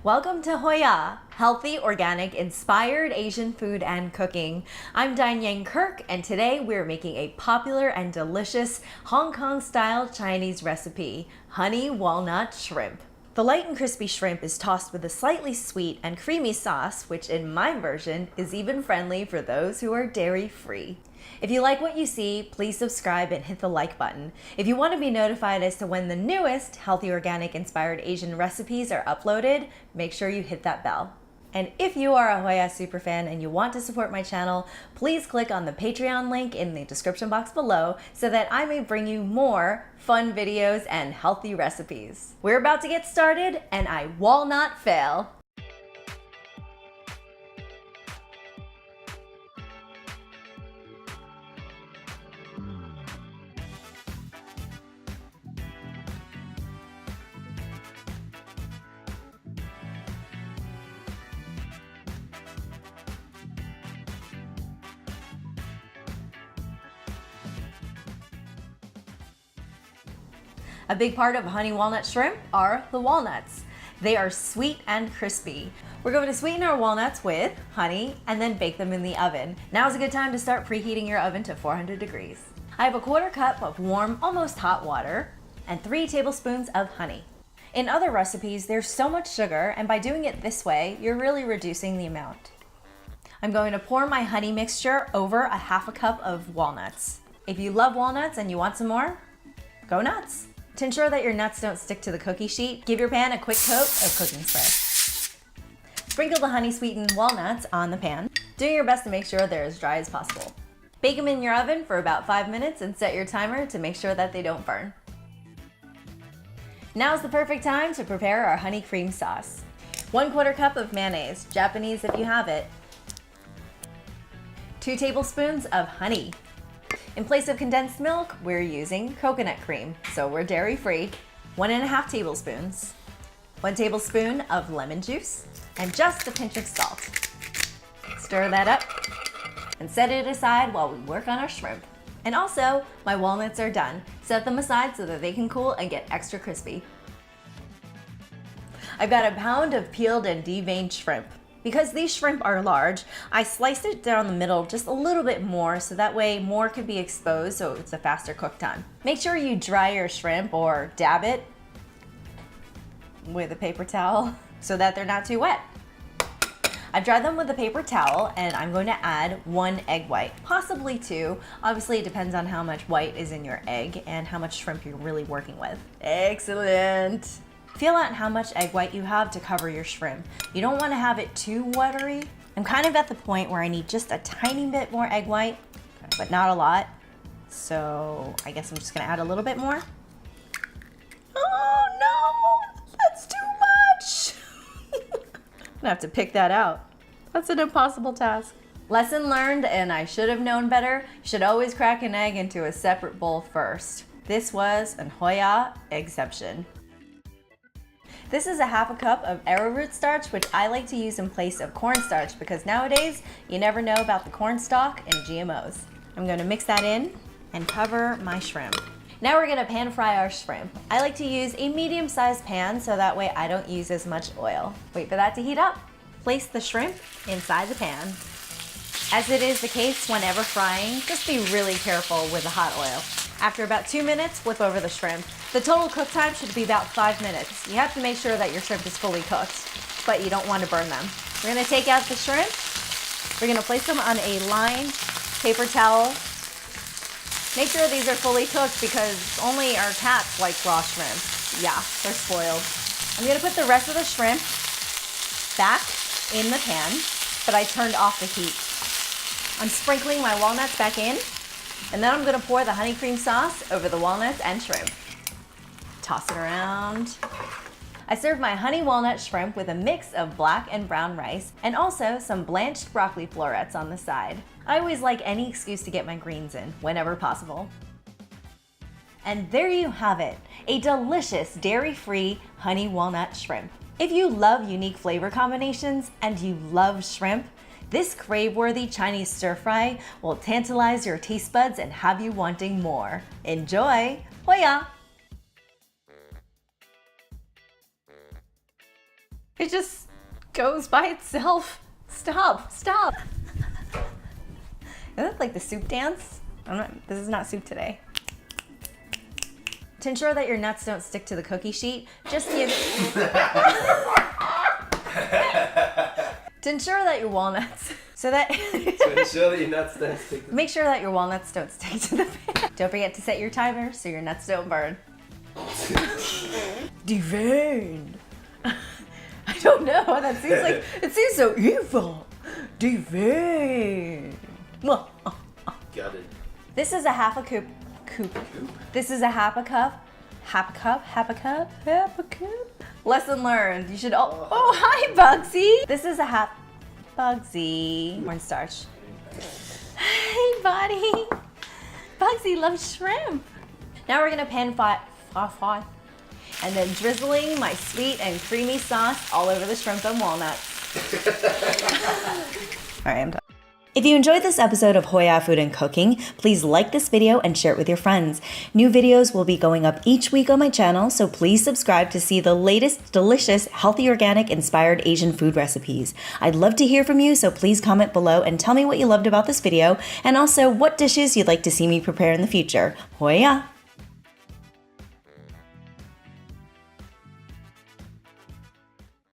Welcome to HOIA, Healthy, Organic, Inspired Asian Food and Cooking. I'm Diane Yang Kirk, and today we're making a popular and delicious Hong Kong-style Chinese recipe, Honey Walnut Shrimp. The light and crispy shrimp is tossed with a slightly sweet and creamy sauce, which in my version is even friendly for those who are dairy-free. If you like what you see, please subscribe and hit the like button. If you want to be notified as to when the newest healthy, organic, inspired Asian recipes are uploaded, make sure you hit that bell. And if you are a HOIA superfan and you want to support my channel, please click on the Patreon link in the description box below so that I may bring you more fun videos and healthy recipes. We're about to get started, and I will not fail. A big part of honey walnut shrimp are the walnuts. They are sweet and crispy. We're going to sweeten our walnuts with honey and then bake them in the oven. Now is a good time to start preheating your oven to 400 degrees. I have a 1/4 cup of warm, almost hot water and 3 tablespoons of honey. In other recipes, there's so much sugar, and by doing it this way, you're really reducing the amount. I'm going to pour my honey mixture over a 1/2 cup of walnuts. If you love walnuts and you want some more, go nuts. To ensure that your nuts don't stick to the cookie sheet, give your pan a quick coat of cooking spray. Sprinkle the honey sweetened walnuts on the pan, doing your best to make sure they're as dry as possible. Bake them in your oven for about 5 minutes and set your timer to make sure that they don't burn. Now is the perfect time to prepare our honey cream sauce. 1/4 cup of mayonnaise, Japanese if you have it. 2 tablespoons of honey. In place of condensed milk, we're using coconut cream, so we're dairy-free. 1½ tablespoons. 1 tablespoon of lemon juice, and just a pinch of salt. Stir that up and set it aside while we work on our shrimp. And also, my walnuts are done. Set them aside so that they can cool and get extra crispy. I've got a pound of peeled and deveined shrimp. Because these shrimp are large, I sliced it down the middle just a little bit more so that way more can be exposed so it's a faster cook time. Make sure you dry your shrimp or dab it with a paper towel so that they're not too wet. I've dried them with a paper towel, and I'm going to add 1 egg white, possibly 2. Obviously, it depends on how much white is in your egg and how much shrimp you're really working with. Excellent! Feel out how much egg white you have to cover your shrimp. You don't want to have it too watery. I'm kind of at the point where I need just a tiny bit more egg white, but not a lot. So I guess I'm just going to add a little bit more. Oh no, that's too much. I'm gonna have to pick that out. That's an impossible task. Lesson learned, and I should have known better. You should always crack an egg into a separate bowl first. This was an HOIA exception. This is a 1/2 cup of arrowroot starch, which I like to use in place of cornstarch because nowadays you never know about the corn stalk and GMOs. I'm going to mix that in and cover my shrimp. Now we're going to pan fry our shrimp. I like to use a medium-sized pan so that way I don't use as much oil. Wait for that to heat up. Place the shrimp inside the pan. As it is the case whenever frying, just be really careful with the hot oil. After about 2 minutes, flip over the shrimp. The total cook time should be about 5 minutes. You have to make sure that your shrimp is fully cooked, but you don't want to burn them. We're going to take out the shrimp. We're going to place them on a lined paper towel. Make sure these are fully cooked because only our cats like raw shrimp. Yeah, they're spoiled. I'm going to put the rest of the shrimp back in the pan, but I turned off the heat. I'm sprinkling my walnuts back in, and then I'm going to pour the honey cream sauce over the walnuts and shrimp. Toss it around. I serve my honey walnut shrimp with a mix of black and brown rice and also some blanched broccoli florets on the side. I always like any excuse to get my greens in whenever possible. And there you have it, a delicious dairy-free honey walnut shrimp. If you love unique flavor combinations and you love shrimp, this crave-worthy Chinese stir-fry will tantalize your taste buds and have you wanting more. Enjoy! HOIA! It just goes by itself. Stop. Is that like the soup dance? This is not soup today. To ensure that your nuts don't stick to the cookie sheet, just use... To ensure that your walnuts... To ensure that your nuts don't stick to... Make sure that your walnuts don't stick to the pan. Don't forget to set your timer so your nuts don't burn. Divine. I don't know. That seems like... It seems so evil. Divine. Got it. This is a half a cup. This is a half a cup. Lesson learned. You should all... Oh, hi, Bugsy. This is a half... Bugsy. Cornstarch. Hey, buddy. Bugsy loves shrimp. Now we're gonna pan fry. And then drizzling my sweet and creamy sauce all over the shrimp and walnuts. All right, I'm done. If you enjoyed this episode of HOIA Food and Cooking, please like this video and share it with your friends. New videos will be going up each week on my channel, so please subscribe to see the latest delicious, healthy, organic, inspired Asian food recipes. I'd love to hear from you, so please comment below and tell me what you loved about this video, and also what dishes you'd like to see me prepare in the future. HOIA!